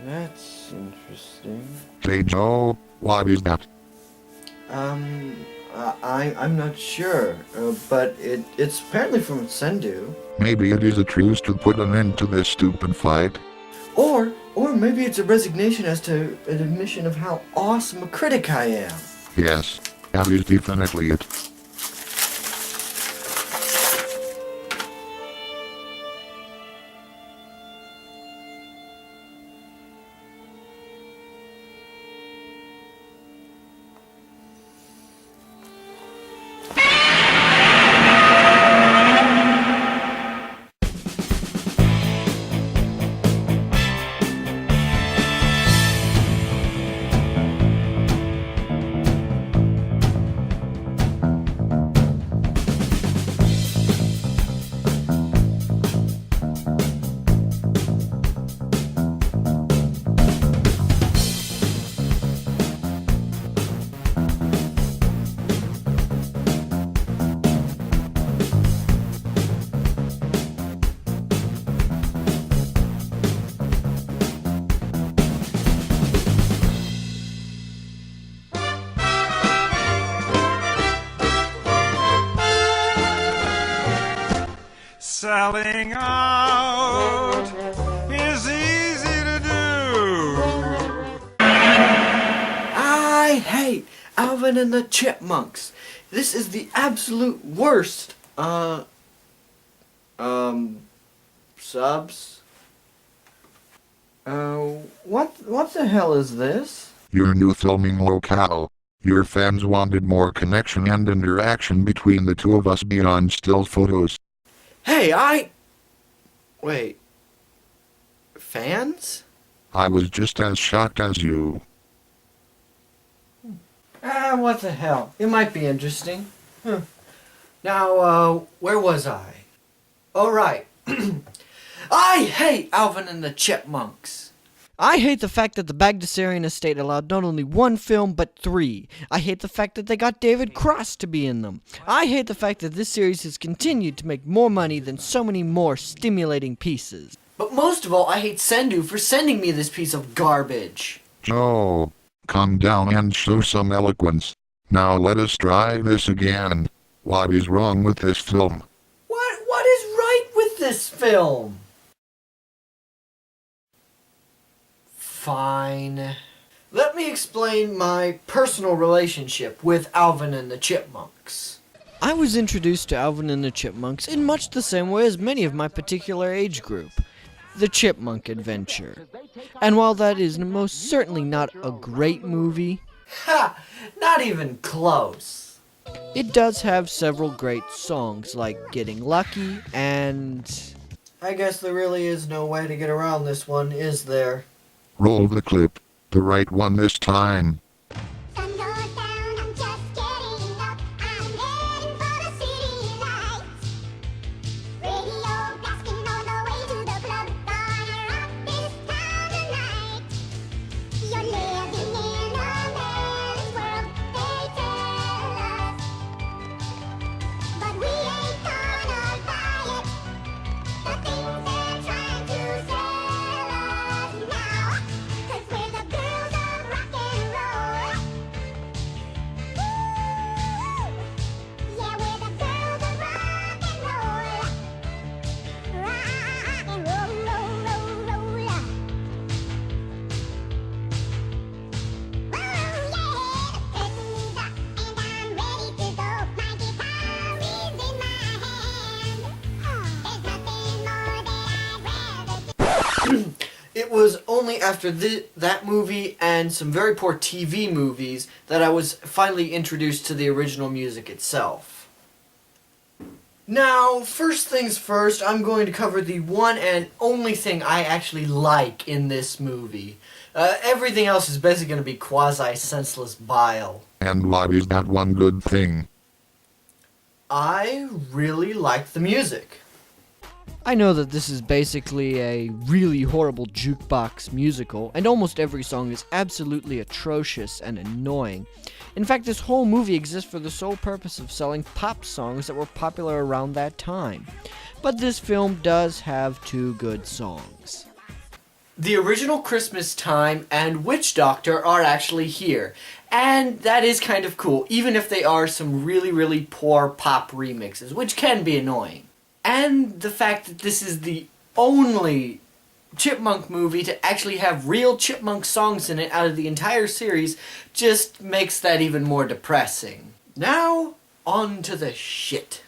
That's interesting. Say, Joe, what is that? I'm not sure, but it's apparently from Sendu. Maybe it is a truce to put an end to this stupid fight. Or maybe it's a resignation as to an admission of how awesome a critic I am. Yes, that is definitely it. Selling out is easy to do. I hate Alvin and the Chipmunks. This is the absolute worst, subs. What the hell is this? Your new filming locale. Your fans wanted more connection and interaction between the two of us beyond still photos. Hey, wait. Fans? I was just as shocked as you. What the hell? It might be interesting. Now, where was I? Oh, right. I hate Alvin and the Chipmunks. I hate the fact that the Bagdasarian estate allowed not only one film, but three. I hate the fact that they got David Cross to be in them. I hate the fact that this series has continued to make more money than so many more stimulating pieces. But most of all, I hate Sendu for sending me this piece of garbage. Joe, calm down and show some eloquence. Now let us try this again. What is wrong with this film? What is right with this film? Fine. Let me explain my personal relationship with Alvin and the Chipmunks. I was introduced to Alvin and the Chipmunks in much the same way as many of my particular age group. The Chipmunk Adventure. And while that is most certainly not a great movie... Ha! Not even close. It does have several great songs like Getting Lucky and... I guess there really is no way to get around this one, is there? Roll the clip. The right one this time. Sun goes down, I'm just getting up. I'm heading for the city lights. Radio blasting all the way to the club. Gonna rock this town tonight. You're living in a man's world, they tell us. But we ain't gonna buy it. The things they're trying to sell us now. 'Cause we're the girls of rock and roll. Woo! Yeah, we're the girls of rock and roll. Rock and roll, roll, roll, roll. Oh yeah, the curtain's up and I'm ready to go. My guitar is in my hand. There's nothing more that I'd rather do. It was only after that movie and some very poor TV movies that I was finally introduced to the original music itself. Now, first things first, I'm going to cover the one and only thing I actually like in this movie. Everything else is basically going to be quasi-senseless bile. And what is that one good thing? I really like the music. I know that this is basically a really horrible jukebox musical, and almost every song is absolutely atrocious and annoying. In fact, this whole movie exists for the sole purpose of selling pop songs that were popular around that time. But this film does have two good songs. The original Christmas Time and Witch Doctor are actually here. And that is kind of cool, even if they are some really, really poor pop remixes, which can be annoying. And the fact that this is the only Chipmunk movie to actually have real Chipmunk songs in it out of the entire series just makes that even more depressing. Now, on to the shit.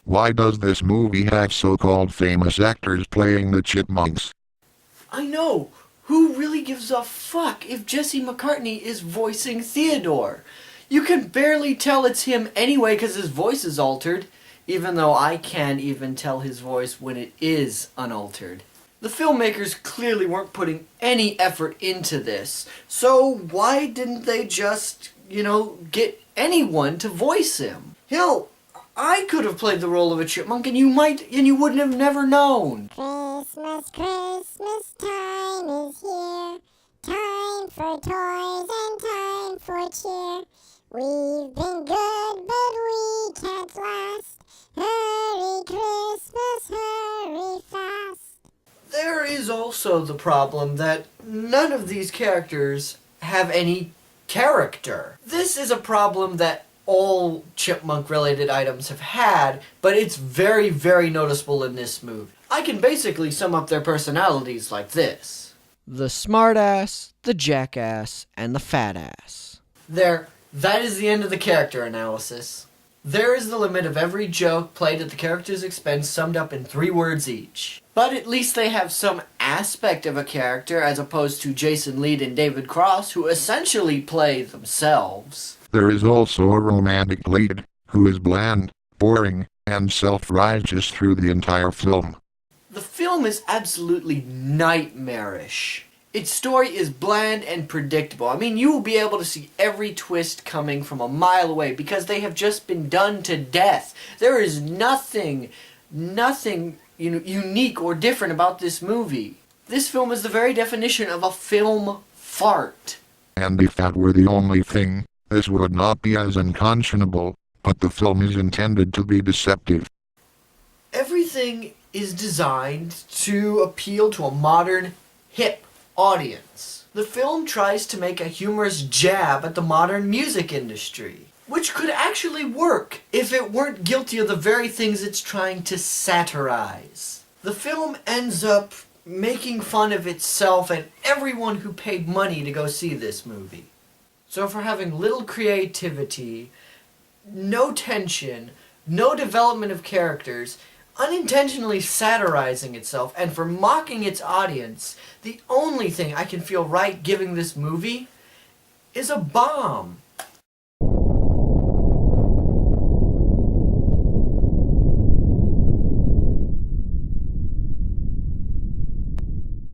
Why does this movie have so-called famous actors playing the Chipmunks? I know. Who really gives a fuck if Jesse McCartney is voicing Theodore? You can barely tell it's him anyway because his voice is altered, even though I can't even tell his voice when it is unaltered. The filmmakers clearly weren't putting any effort into this, so why didn't they just, get anyone to voice him? Hell, I could have played the role of a chipmunk and you wouldn't have never known. Christmas, Christmas time is here. Time for toys and time for cheer. We've been good, but we can't last. Hurry, Christmas, hurry fast. There is also the problem that none of these characters have any character. This is a problem that all chipmunk-related items have had, but it's very, very noticeable in this movie. I can basically sum up their personalities like this. The smartass, the jackass, and the fat ass. There, that is the end of the character analysis. There is the limit of every joke played at the character's expense summed up in 3 words each. But at least they have some aspect of a character as opposed to Jason Lead and David Cross, who essentially play themselves. There is also a romantic lead, who is bland, boring, and self-righteous through the entire film. The film is absolutely nightmarish. Its story is bland and predictable. I mean, you will be able to see every twist coming from a mile away because they have just been done to death. There is nothing unique or different about this movie. This film is the very definition of a film fart. And if that were the only thing, this would not be as unconscionable, but the film is intended to be deceptive. Everything is designed to appeal to a modern, hip audience. The film tries to make a humorous jab at the modern music industry, which could actually work if it weren't guilty of the very things it's trying to satirize. The film ends up making fun of itself and everyone who paid money to go see this movie. So for having little creativity, no tension, no development of characters, unintentionally satirizing itself, and for mocking its audience, the only thing I can feel right giving this movie is a bomb.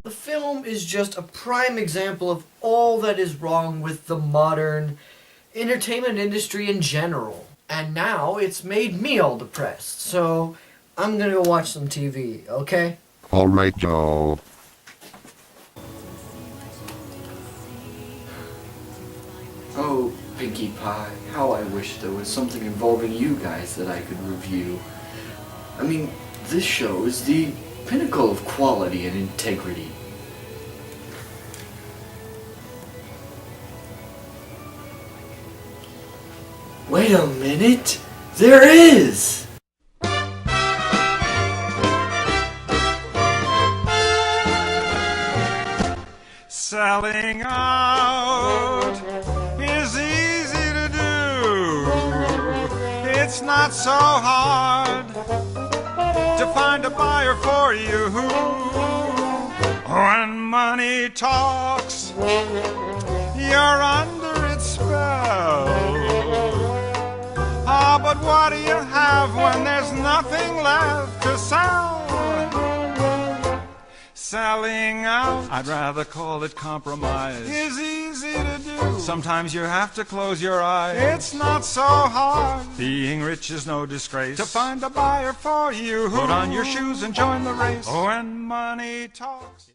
The film is just a prime example of all that is wrong with the modern entertainment industry in general. And now it's made me all depressed, so I'm gonna go watch some TV, okay? Alright, Joe. Oh, Pinkie Pie, how I wish there was something involving you guys that I could review. I mean, this show is the pinnacle of quality and integrity. Wait a minute! There is! Selling out is easy to do. It's not so hard to find a buyer for you. When money talks, you're under its spell. Ah, but what do you have when there's nothing left to sell? Selling out, I'd rather call it compromise, is easy to do. Sometimes you have to close your eyes. It's not so hard. Being rich is no disgrace. To find a buyer for you, put on your shoes and join the race. When money talks.